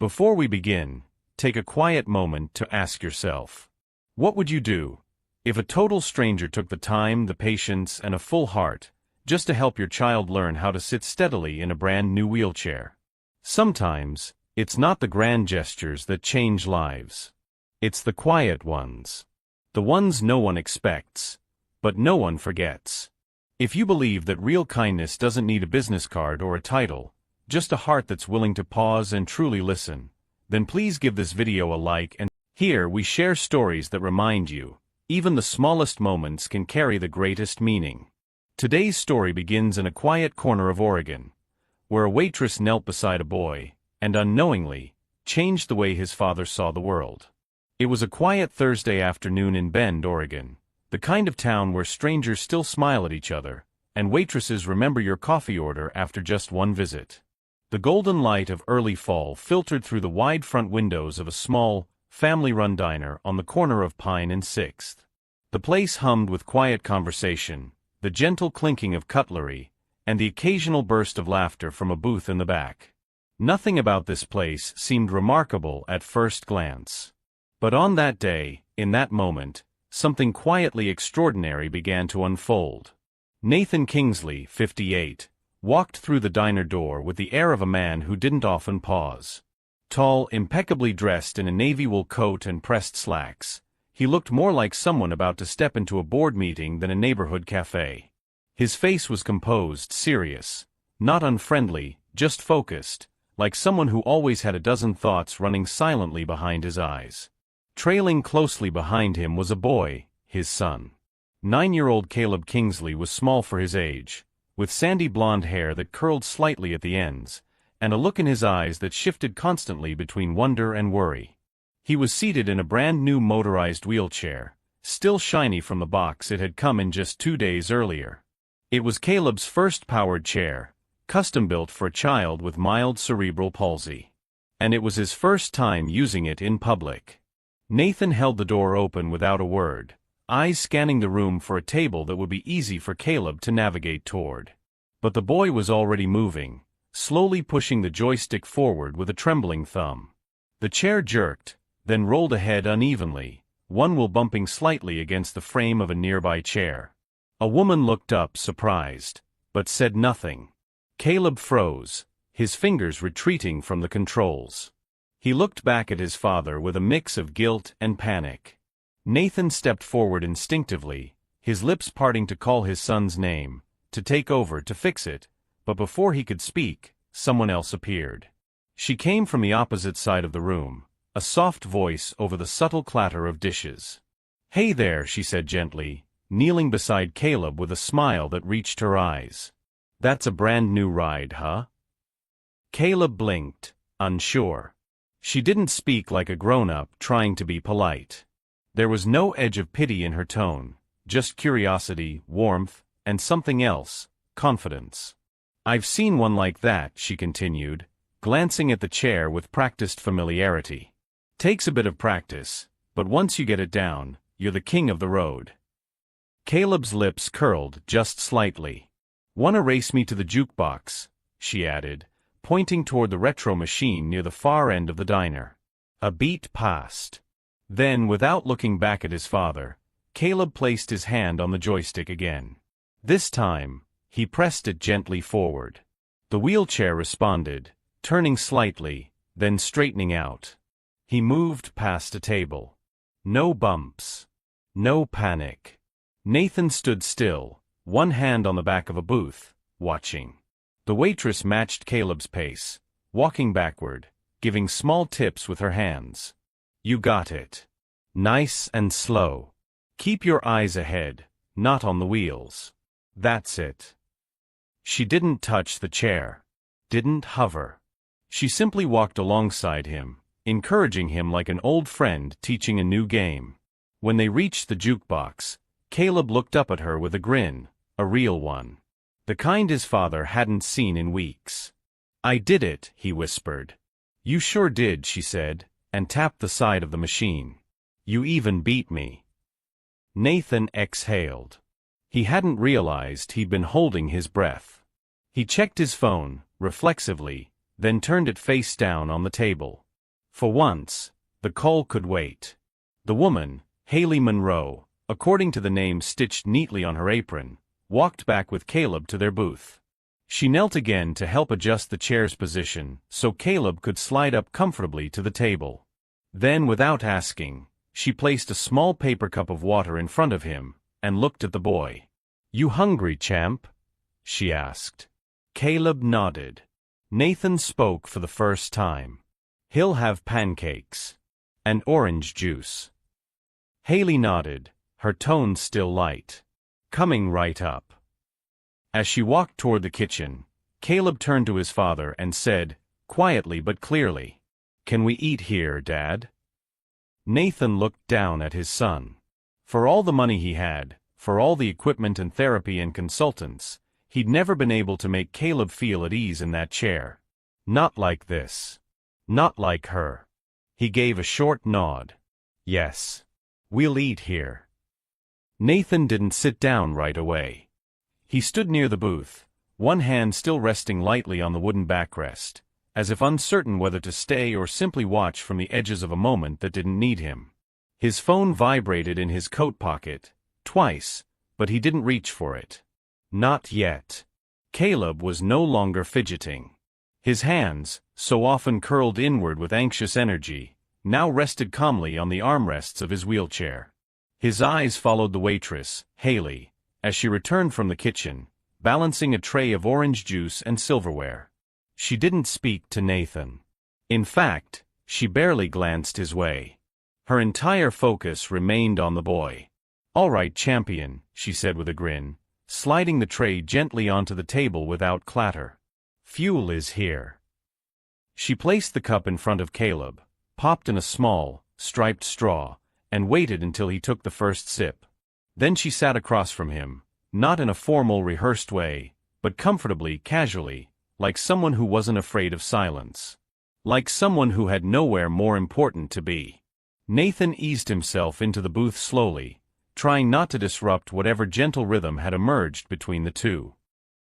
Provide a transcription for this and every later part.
Before we begin, take a quiet moment to ask yourself, what would you do if a total stranger took the time, the patience, and a full heart just to help your child learn how to sit steadily in a brand new wheelchair? Sometimes, it's not the grand gestures that change lives. It's the quiet ones. The ones no one expects, but no one forgets. If you believe that real kindness doesn't need a business card or a title, just a heart that's willing to pause and truly listen, then please give this video a like. And here we share stories that remind you, even the smallest moments can carry the greatest meaning. Today's story begins in a quiet corner of Oregon, where a waitress knelt beside a boy, and unknowingly, changed the way his father saw the world. It was a quiet Thursday afternoon in Bend, Oregon, the kind of town where strangers still smile at each other, and waitresses remember your coffee order after just one visit. The golden light of early fall filtered through the wide front windows of a small, family-run diner on the corner of Pine and 6th. The place hummed with quiet conversation, the gentle clinking of cutlery, and the occasional burst of laughter from a booth in the back. Nothing about this place seemed remarkable at first glance. But on that day, in that moment, something quietly extraordinary began to unfold. Nathan Kingsley, 58, walked through the diner door with the air of a man who didn't often pause. Tall, impeccably dressed in a navy wool coat and pressed slacks, he looked more like someone about to step into a board meeting than a neighborhood cafe. His face was composed, serious, not unfriendly, just focused, like someone who always had a dozen thoughts running silently behind his eyes. Trailing closely behind him was a boy, his son. 9-year-old Caleb Kingsley was small for his age, with sandy blonde hair that curled slightly at the ends, and a look in his eyes that shifted constantly between wonder and worry. He was seated in a brand-new motorized wheelchair, still shiny from the box it had come in just 2 days earlier. It was Caleb's first powered chair, custom-built for a child with mild cerebral palsy. And it was his first time using it in public. Nathan held the door open without a word, eyes scanning the room for a table that would be easy for Caleb to navigate toward. But the boy was already moving, slowly pushing the joystick forward with a trembling thumb. The chair jerked, then rolled ahead unevenly, one wheel bumping slightly against the frame of a nearby chair. A woman looked up, surprised, but said nothing. Caleb froze, his fingers retreating from the controls. He looked back at his father with a mix of guilt and panic. Nathan stepped forward instinctively, his lips parting to call his son's name, to take over, to fix it, but before he could speak, someone else appeared. She came from the opposite side of the room, a soft voice over the subtle clatter of dishes. "Hey there," she said gently, kneeling beside Caleb with a smile that reached her eyes. "That's a brand new ride, huh?" Caleb blinked, unsure. She didn't speak like a grown-up trying to be polite. There was no edge of pity in her tone, just curiosity, warmth, and something else, confidence. "I've seen one like that," she continued, glancing at the chair with practiced familiarity. "Takes a bit of practice, but once you get it down, you're the king of the road." Caleb's lips curled just slightly. "Wanna race me to the jukebox?" she added, pointing toward the retro machine near the far end of the diner. A beat passed. Then, without looking back at his father, Caleb placed his hand on the joystick again. This time, he pressed it gently forward. The wheelchair responded, turning slightly, then straightening out. He moved past a table. No bumps. No panic. Nathan stood still, one hand on the back of a booth, watching. The waitress matched Caleb's pace, walking backward, giving small tips with her hands. "You got it. Nice and slow. Keep your eyes ahead, not on the wheels. That's it." She didn't touch the chair. Didn't hover. She simply walked alongside him, encouraging him like an old friend teaching a new game. When they reached the jukebox, Caleb looked up at her with a grin, a real one. The kind his father hadn't seen in weeks. "I did it," he whispered. "You sure did," she said, and tapped the side of the machine. "You even beat me." Nathan exhaled. He hadn't realized he'd been holding his breath. He checked his phone, reflexively, then turned it face down on the table. For once, the call could wait. The woman, Haley Monroe, according to the name stitched neatly on her apron, walked back with Caleb to their booth. She knelt again to help adjust the chair's position so Caleb could slide up comfortably to the table. Then, without asking, she placed a small paper cup of water in front of him and looked at the boy. "You hungry, champ?" she asked. Caleb nodded. Nathan spoke for the first time. "He'll have pancakes. And orange juice." Haley nodded, her tone still light. "Coming right up." As she walked toward the kitchen, Caleb turned to his father and said, quietly but clearly, "Can we eat here, Dad?" Nathan looked down at his son. For all the money he had, for all the equipment and therapy and consultants, he'd never been able to make Caleb feel at ease in that chair. Not like this. Not like her. He gave a short nod. "Yes. We'll eat here." Nathan didn't sit down right away. He stood near the booth, one hand still resting lightly on the wooden backrest, as if uncertain whether to stay or simply watch from the edges of a moment that didn't need him. His phone vibrated in his coat pocket, twice, but he didn't reach for it. Not yet. Caleb was no longer fidgeting. His hands, so often curled inward with anxious energy, now rested calmly on the armrests of his wheelchair. His eyes followed the waitress, Haley, as she returned from the kitchen, balancing a tray of orange juice and silverware. She didn't speak to Nathan. In fact, she barely glanced his way. Her entire focus remained on the boy. "All right, champion," she said with a grin, sliding the tray gently onto the table without clatter. "Fuel is here." She placed the cup in front of Caleb, popped in a small, striped straw, and waited until he took the first sip. Then she sat across from him, not in a formal, rehearsed way, but comfortably, casually, like someone who wasn't afraid of silence. Like someone who had nowhere more important to be. Nathan eased himself into the booth slowly, trying not to disrupt whatever gentle rhythm had emerged between the two.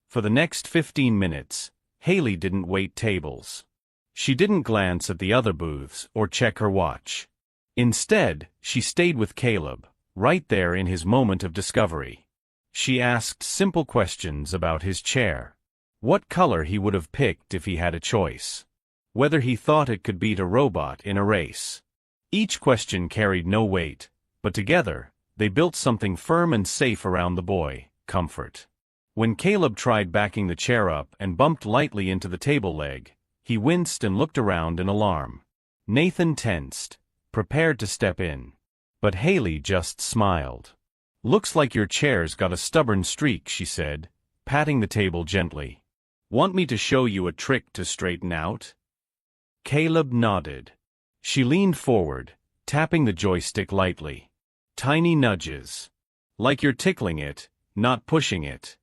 For the next 15 minutes, Haley didn't wait tables. She didn't glance at the other booths or check her watch. Instead, she stayed with Caleb, right there in his moment of discovery. She asked simple questions about his chair. What color he would have picked if he had a choice. Whether he thought it could beat a robot in a race. Each question carried no weight, but together, they built something firm and safe around the boy, comfort. When Caleb tried backing the chair up and bumped lightly into the table leg, he winced and looked around in alarm. Nathan tensed, prepared to step in. But Haley just smiled. "Looks like your chair's got a stubborn streak," she said, patting the table gently. "Want me to show you a trick to straighten out?" Caleb nodded. She leaned forward, tapping the joystick lightly. Tiny nudges. Like you're tickling it, not pushing it.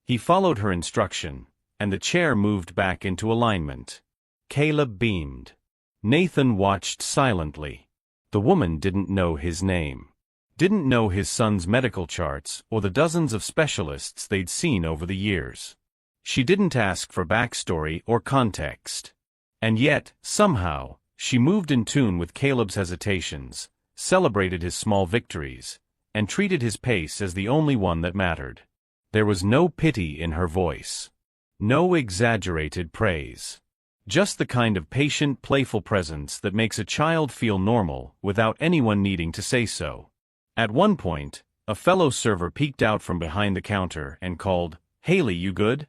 He followed her instruction, and the chair moved back into alignment. Caleb beamed. Nathan watched silently. The woman didn't know his name. Didn't know his son's medical charts or the dozens of specialists they'd seen over the years. She didn't ask for backstory or context. And yet, somehow, she moved in tune with Caleb's hesitations, celebrated his small victories, and treated his pace as the only one that mattered. There was no pity in her voice. No exaggerated praise. Just the kind of patient, playful presence that makes a child feel normal without anyone needing to say so. At one point, a fellow server peeked out from behind the counter and called, "Haley, you good?"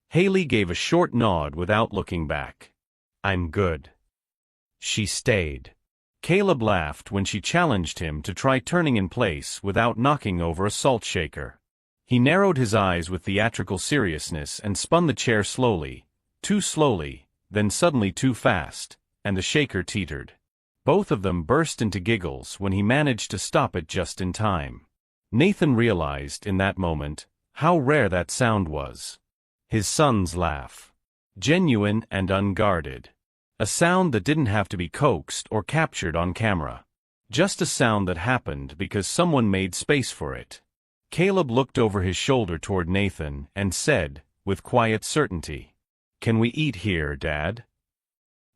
Haley gave a short nod without looking back. "I'm good." She stayed. Caleb laughed when she challenged him to try turning in place without knocking over a salt shaker. He narrowed his eyes with theatrical seriousness and spun the chair slowly, too slowly, then suddenly too fast, and the shaker teetered. Both of them burst into giggles when he managed to stop it just in time. Nathan realized in that moment how rare that sound was. His son's laugh. Genuine and unguarded. A sound that didn't have to be coaxed or captured on camera. Just a sound that happened because someone made space for it. Caleb looked over his shoulder toward Nathan and said, with quiet certainty, "Can we eat here, Dad?"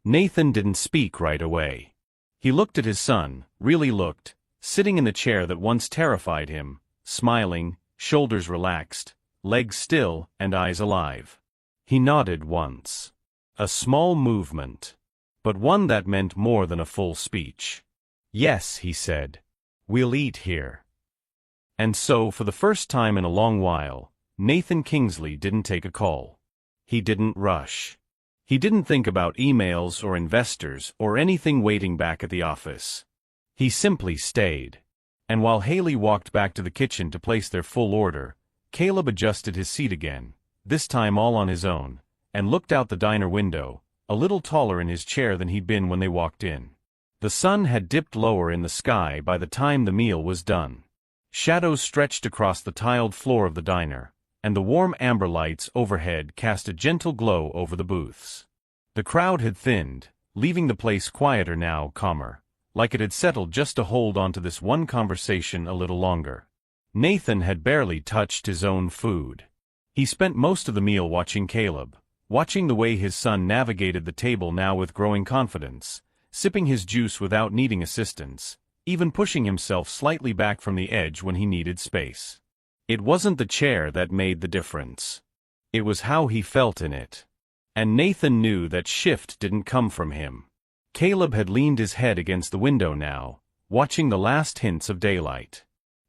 Nathan didn't speak right away. He looked at his son, really looked, sitting in the chair that once terrified him, smiling, shoulders relaxed, legs still, and eyes alive. He nodded once. A small movement, but one that meant more than a full speech. "Yes," he said. "We'll eat here." And so, for the first time in a long while, Nathan Kingsley didn't take a call. He didn't rush. He didn't think about emails or investors or anything waiting back at the office. He simply stayed. And while Haley walked back to the kitchen to place their full order, Caleb adjusted his seat again, this time all on his own, and looked out the diner window, a little taller in his chair than he'd been when they walked in. The sun had dipped lower in the sky by the time the meal was done. Shadows stretched across the tiled floor of the diner, and the warm amber lights overhead cast a gentle glow over the booths. The crowd had thinned, leaving the place quieter now, calmer, like it had settled just to hold on to this one conversation a little longer. Nathan had barely touched his own food. He spent most of the meal watching Caleb, watching the way his son navigated the table now with growing confidence, sipping his juice without needing assistance, even pushing himself slightly back from the edge when he needed space. It wasn't the chair that made the difference. It was how he felt in it. And Nathan knew that shift didn't come from him. Caleb had leaned his head against the window now, watching the last hints of daylight.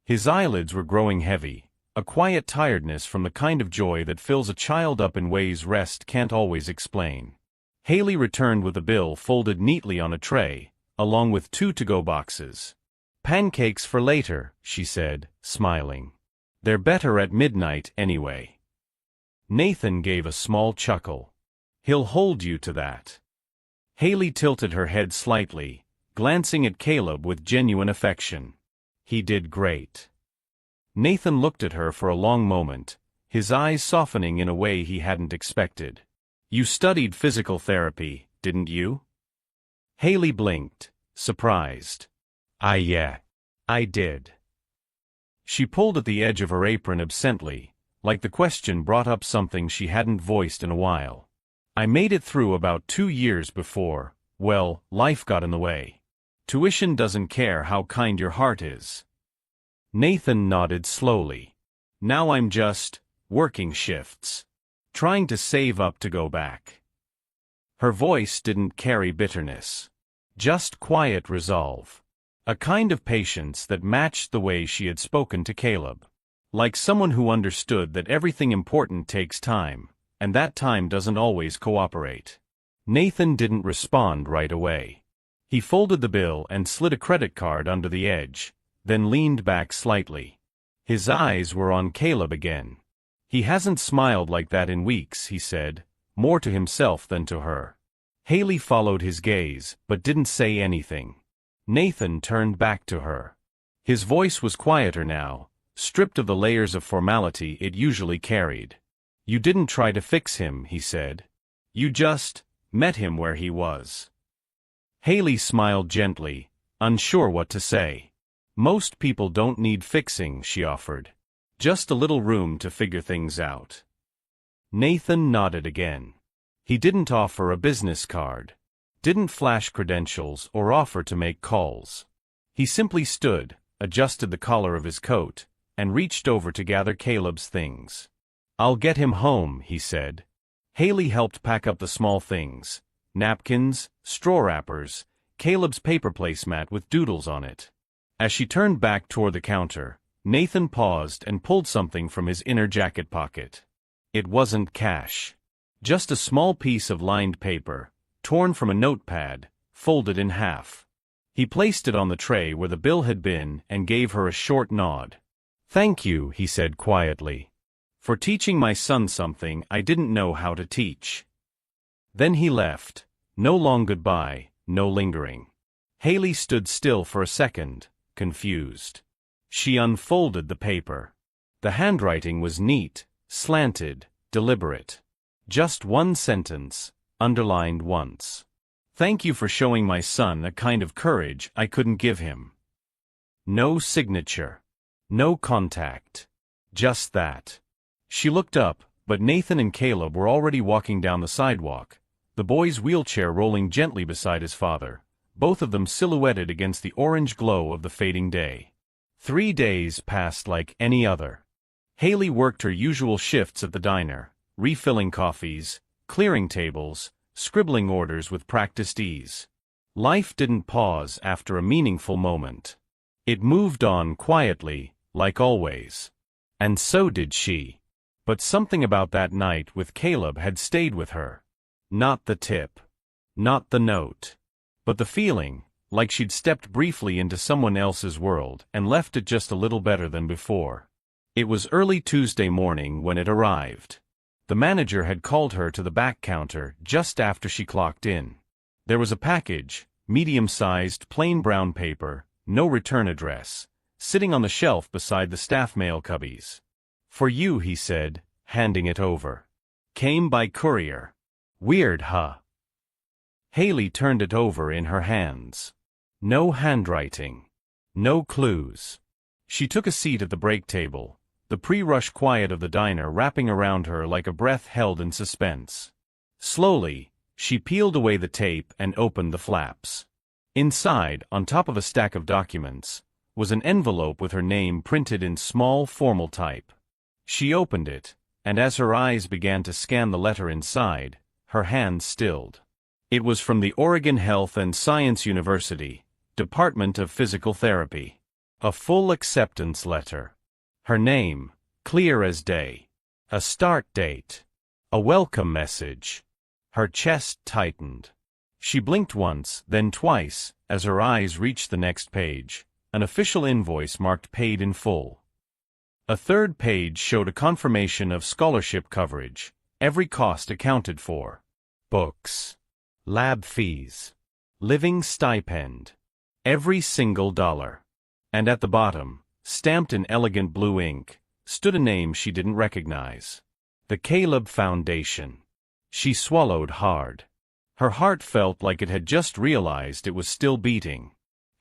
His eyelids were growing heavy, a quiet tiredness from the kind of joy that fills a child up in ways rest can't always explain. Haley returned with a bill folded neatly on a tray, along with 2 to-go boxes. "Pancakes for later," she said, smiling. "They're better at midnight anyway." Nathan gave a small chuckle. "He'll hold you to that." Haley tilted her head slightly, glancing at Caleb with genuine affection. "He did great." Nathan looked at her for a long moment, his eyes softening in a way he hadn't expected. "You studied physical therapy, didn't you?" Haley blinked, surprised. Yeah, I did." She pulled at the edge of her apron absently, like the question brought up something she hadn't voiced in a while. "I made it through about 2 years before, well, life got in the way. Tuition doesn't care how kind your heart is." Nathan nodded slowly. "Now I'm just working shifts. Trying to save up to go back." Her voice didn't carry bitterness. Just quiet resolve. A kind of patience that matched the way she had spoken to Caleb. Like someone who understood that everything important takes time, and that time doesn't always cooperate. Nathan didn't respond right away. He folded the bill and slid a credit card under the edge, then leaned back slightly. His eyes were on Caleb again. "He hasn't smiled like that in weeks," he said, more to himself than to her. Haley followed his gaze, but didn't say anything. Nathan turned back to her. His voice was quieter now, stripped of the layers of formality it usually carried. "You didn't try to fix him," he said. "You just met him where he was." Haley smiled gently, unsure what to say. "Most people don't need fixing," she offered. "Just a little room to figure things out." Nathan nodded again. He didn't offer a business card, didn't flash credentials or offer to make calls. He simply stood, adjusted the collar of his coat, and reached over to gather Caleb's things. "I'll get him home," he said. Haley helped pack up the small things: napkins, straw wrappers, Caleb's paper placemat with doodles on it. As she turned back toward the counter, Nathan paused and pulled something from his inner jacket pocket. It wasn't cash. Just a small piece of lined paper, torn from a notepad, folded in half. He placed it on the tray where the bill had been and gave her a short nod. "Thank you," he said quietly, "for teaching my son something I didn't know how to teach." Then he left, no long goodbye, no lingering. Haley stood still for a second, confused. She unfolded the paper. The handwriting was neat, slanted, deliberate. Just one sentence, underlined once. "Thank you for showing my son a kind of courage I couldn't give him." No signature. No contact. Just that. She looked up, but Nathan and Caleb were already walking down the sidewalk, the boy's wheelchair rolling gently beside his father, both of them silhouetted against the orange glow of the fading day. 3 days passed like any other. Haley worked her usual shifts at the diner, refilling coffees, clearing tables, scribbling orders with practiced ease. Life didn't pause after a meaningful moment. It moved on quietly, like always. And so did she. But something about that night with Caleb had stayed with her. Not the tip. Not the note. But the feeling, like she'd stepped briefly into someone else's world and left it just a little better than before. It was early Tuesday morning when it arrived. The manager had called her to the back counter just after she clocked in. There was a package, medium-sized plain brown paper, no return address, sitting on the shelf beside the staff mail cubbies. "For you," he said, handing it over. "Came by courier. Weird, huh?" Haley turned it over in her hands. No handwriting. No clues. She took a seat at the break table, the pre-rush quiet of the diner wrapping around her like a breath held in suspense. Slowly, she peeled away the tape and opened the flaps. Inside, on top of a stack of documents, was an envelope with her name printed in small, formal type. She opened it, and as her eyes began to scan the letter inside, her hands stilled. It was from the Oregon Health and Science University, Department of Physical Therapy. A full acceptance letter. Her name, clear as day. A start date. A welcome message. Her chest tightened. She blinked once, then twice, as her eyes reached the next page, an official invoice marked paid in full. A third page showed a confirmation of scholarship coverage, every cost accounted for. Books. Lab fees. Living stipend. Every single dollar. And at the bottom, stamped in elegant blue ink, stood a name she didn't recognize. The Caleb Foundation. She swallowed hard. Her heart felt like it had just realized it was still beating.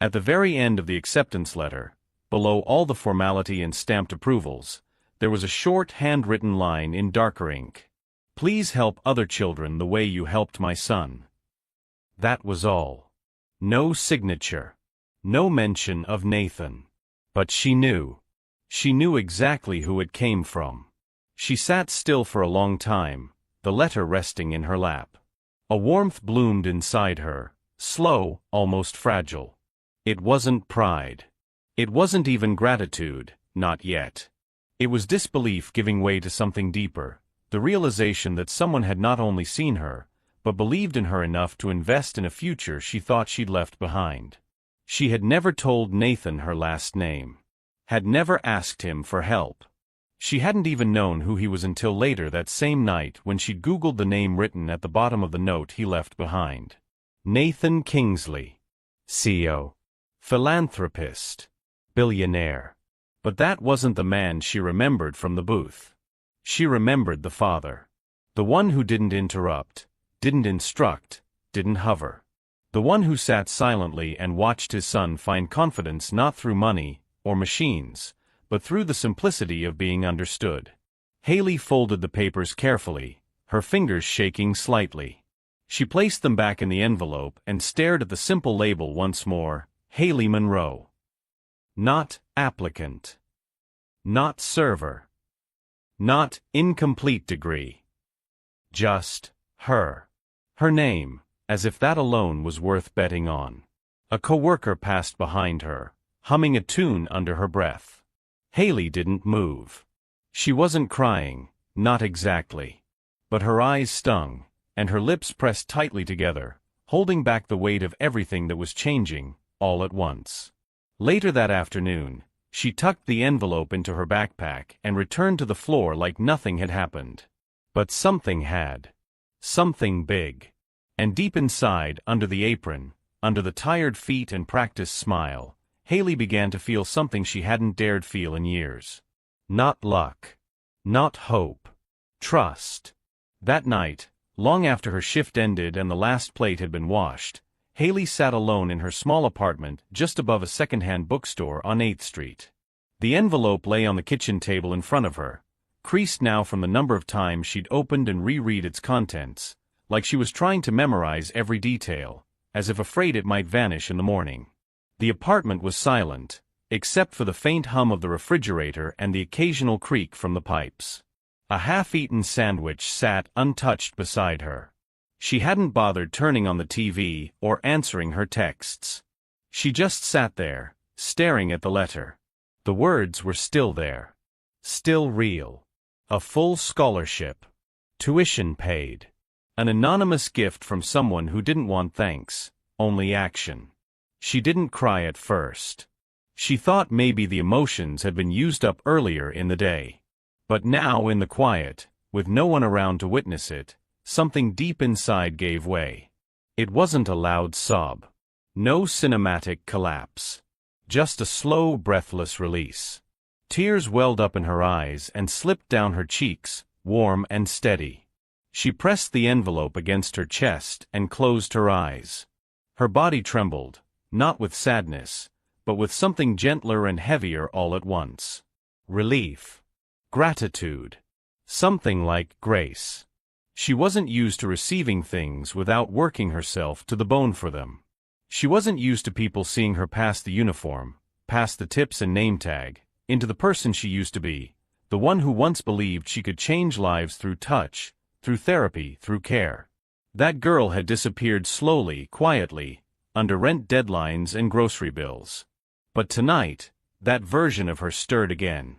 At the very end of the acceptance letter, below all the formality and stamped approvals, there was a short handwritten line in darker ink. "Please help other children the way you helped my son." That was all. No signature. No mention of Nathan. But she knew. She knew exactly who it came from. She sat still for a long time, the letter resting in her lap. A warmth bloomed inside her, slow, almost fragile. It wasn't pride. It wasn't even gratitude, not yet. It was disbelief giving way to something deeper, the realization that someone had not only seen her, but believed in her enough to invest in a future she thought she'd left behind. She had never told Nathan her last name. Had never asked him for help. She hadn't even known who he was until later that same night when she'd Googled the name written at the bottom of the note he left behind. Nathan Kingsley. CEO. Philanthropist. Billionaire. But that wasn't the man she remembered from the booth. She remembered the father. The one who didn't interrupt, didn't instruct, didn't hover. The one who sat silently and watched his son find confidence not through money or machines, but through the simplicity of being understood. Haley folded the papers carefully, her fingers shaking slightly. She placed them back in the envelope and stared at the simple label once more, Haley Monroe. Not applicant. Not server. Not incomplete degree. Just her. Her name, as if that alone was worth betting on. A coworker passed behind her, humming a tune under her breath. Haley didn't move. She wasn't crying, not exactly. But her eyes stung, and her lips pressed tightly together, holding back the weight of everything that was changing, all at once. Later that afternoon, she tucked the envelope into her backpack and returned to the floor like nothing had happened. But something had. Something big. And deep inside, under the apron, under the tired feet and practiced smile, Haley began to feel something she hadn't dared feel in years. Not luck. Not hope. Trust. That night, long after her shift ended and the last plate had been washed, Haley sat alone in her small apartment just above a second-hand bookstore on 8th Street. The envelope lay on the kitchen table in front of her, creased now from the number of times she'd opened and reread its contents, like she was trying to memorize every detail, as if afraid it might vanish in the morning. The apartment was silent, except for the faint hum of the refrigerator and the occasional creak from the pipes. A half-eaten sandwich sat untouched beside her. She hadn't bothered turning on the TV or answering her texts. She just sat there, staring at the letter. The words were still there. Still real. A full scholarship. Tuition paid. An anonymous gift from someone who didn't want thanks, only action. She didn't cry at first. She thought maybe the emotions had been used up earlier in the day. But now in the quiet, with no one around to witness it, something deep inside gave way. It wasn't a loud sob. No cinematic collapse. Just a slow, breathless release. Tears welled up in her eyes and slipped down her cheeks, warm and steady. She pressed the envelope against her chest and closed her eyes. Her body trembled, not with sadness, but with something gentler and heavier all at once. Relief. Gratitude. Something like grace. She wasn't used to receiving things without working herself to the bone for them. She wasn't used to people seeing her past the uniform, past the tips and name tag, into the person she used to be, the one who once believed she could change lives through touch, through therapy, through care. That girl had disappeared slowly, quietly, under rent deadlines and grocery bills. But tonight, that version of her stirred again.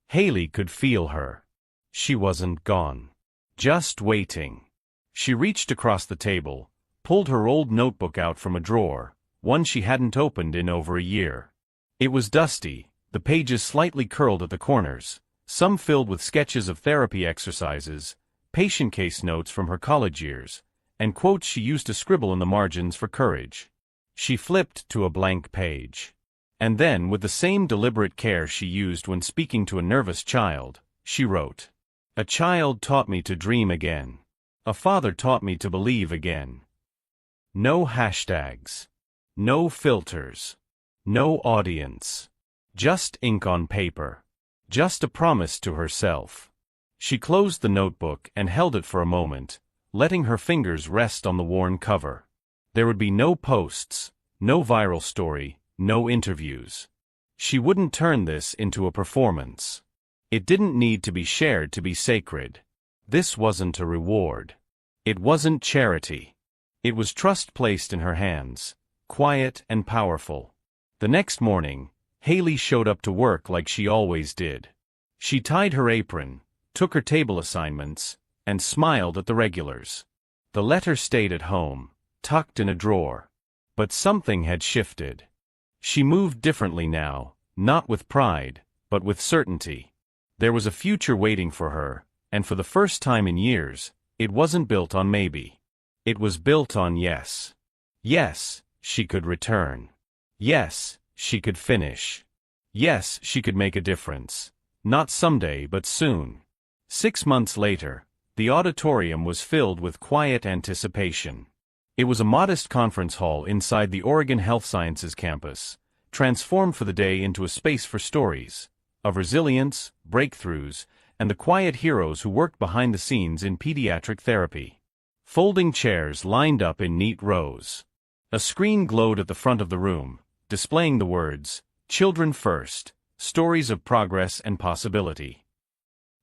Haley could feel her. She wasn't gone. Just waiting. She reached across the table, pulled her old notebook out from a drawer, one she hadn't opened in over a year. It was dusty, the pages slightly curled at the corners, some filled with sketches of therapy exercises, patient case notes from her college years, and quotes she used to scribble in the margins for courage. She flipped to a blank page. And then, with the same deliberate care she used when speaking to a nervous child, she wrote, "A child taught me to dream again. A father taught me to believe again." No hashtags. No filters. No audience. Just ink on paper. Just a promise to herself. She closed the notebook and held it for a moment, letting her fingers rest on the worn cover. There would be no posts, no viral story, no interviews. She wouldn't turn this into a performance. It didn't need to be shared to be sacred. This wasn't a reward. It wasn't charity. It was trust placed in her hands, quiet and powerful. The next morning, Haley showed up to work like she always did. She tied her apron, took her table assignments, and smiled at the regulars. The letter stayed at home, tucked in a drawer. But something had shifted. She moved differently now, not with pride, but with certainty. There was a future waiting for her, and for the first time in years, it wasn't built on maybe. It was built on yes. Yes, she could return. Yes, she could finish. Yes, she could make a difference. Not someday, but soon. 6 months later, the auditorium was filled with quiet anticipation. It was a modest conference hall inside the Oregon Health Sciences campus, transformed for the day into a space for stories of resilience, breakthroughs, and the quiet heroes who worked behind the scenes in pediatric therapy. Folding chairs lined up in neat rows. A screen glowed at the front of the room, displaying the words, "Children First, Stories of Progress and Possibility."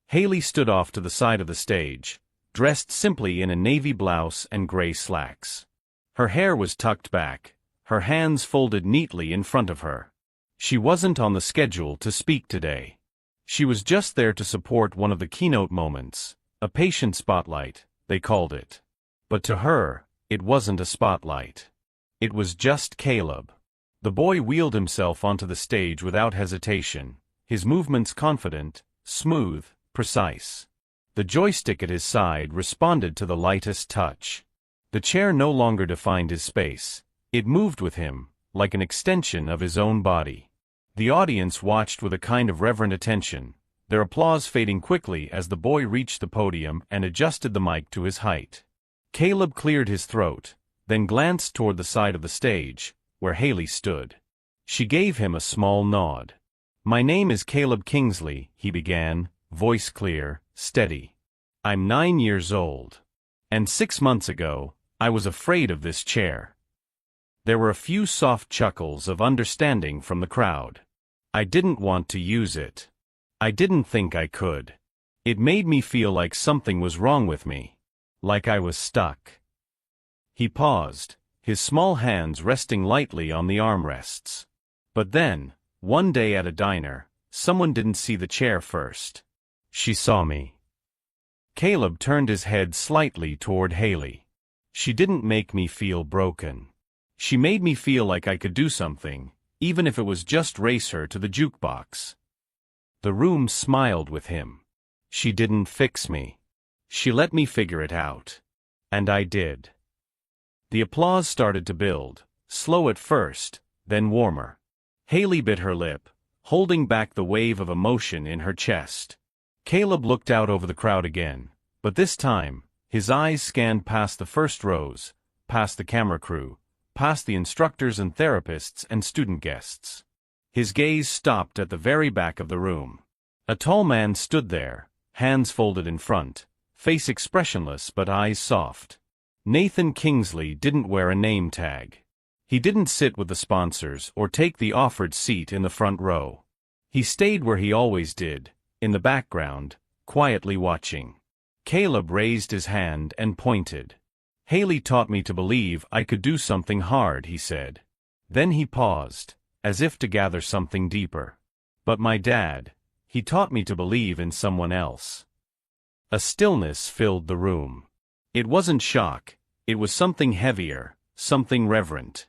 Haley stood off to the side of the stage, dressed simply in a navy blouse and gray slacks. Her hair was tucked back, her hands folded neatly in front of her. She wasn't on the schedule to speak today. She was just there to support one of the keynote moments, a patient spotlight, they called it. But to her, it wasn't a spotlight. It was just Caleb. The boy wheeled himself onto the stage without hesitation, his movements confident, smooth, precise. The joystick at his side responded to the lightest touch. The chair no longer defined his space. It moved with him, like an extension of his own body. The audience watched with a kind of reverent attention, their applause fading quickly as the boy reached the podium and adjusted the mic to his height. Caleb cleared his throat, then glanced toward the side of the stage, where Haley stood. She gave him a small nod. "My name is Caleb Kingsley," he began, voice clear, steady. "I'm 9 years old." And 6 months ago, I was afraid of this chair. There were a few soft chuckles of understanding from the crowd. I didn't want to use it. I didn't think I could. It made me feel like something was wrong with me. Like I was stuck. He paused, his small hands resting lightly on the armrests. But then, one day at a diner, someone didn't see the chair first. She saw me. Caleb turned his head slightly toward Haley. She didn't make me feel broken. She made me feel like I could do something, even if it was just race her to the jukebox. The room smiled with him. She didn't fix me. She let me figure it out. And I did. The applause started to build, slow at first, then warmer. Haley bit her lip, holding back the wave of emotion in her chest. Caleb looked out over the crowd again, but this time, his eyes scanned past the first rows, past the camera crew, past the instructors and therapists and student guests. His gaze stopped at the very back of the room. A tall man stood there, hands folded in front, face expressionless but eyes soft. Nathan Kingsley didn't wear a name tag. He didn't sit with the sponsors or take the offered seat in the front row. He stayed where he always did, in the background, quietly watching. Caleb raised his hand and pointed. Haley taught me to believe I could do something hard, he said. Then he paused, as if to gather something deeper. But my dad, he taught me to believe in someone else. A stillness filled the room. It wasn't shock, it was something heavier, something reverent.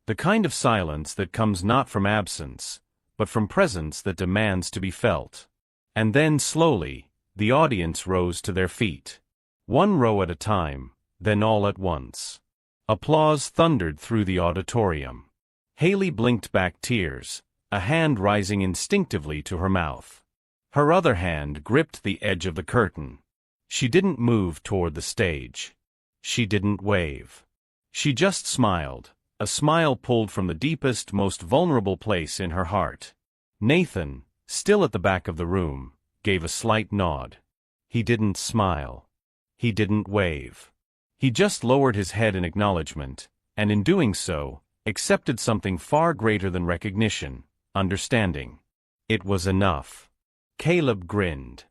The kind of silence that comes not from absence, but from presence that demands to be felt. And then slowly, the audience rose to their feet. One row at a time, then all at once. Applause thundered through the auditorium. Haley blinked back tears, a hand rising instinctively to her mouth. Her other hand gripped the edge of the curtain. She didn't move toward the stage. She didn't wave. She just smiled, a smile pulled from the deepest, most vulnerable place in her heart. Nathan, still at the back of the room, gave a slight nod. He didn't smile. He didn't wave. He just lowered his head in acknowledgement, and in doing so, accepted something far greater than recognition, understanding. It was enough. Caleb grinned.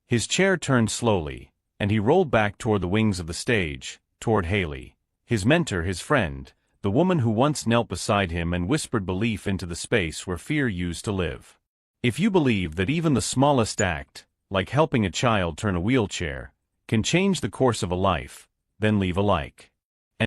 His chair turned slowly, and he rolled back toward the wings of the stage, toward Haley, his mentor, his friend, the woman who once knelt beside him and whispered belief into the space where fear used to live. If you believe that even the smallest act, like helping a child turn a wheelchair, can change the course of a life, then leave a like.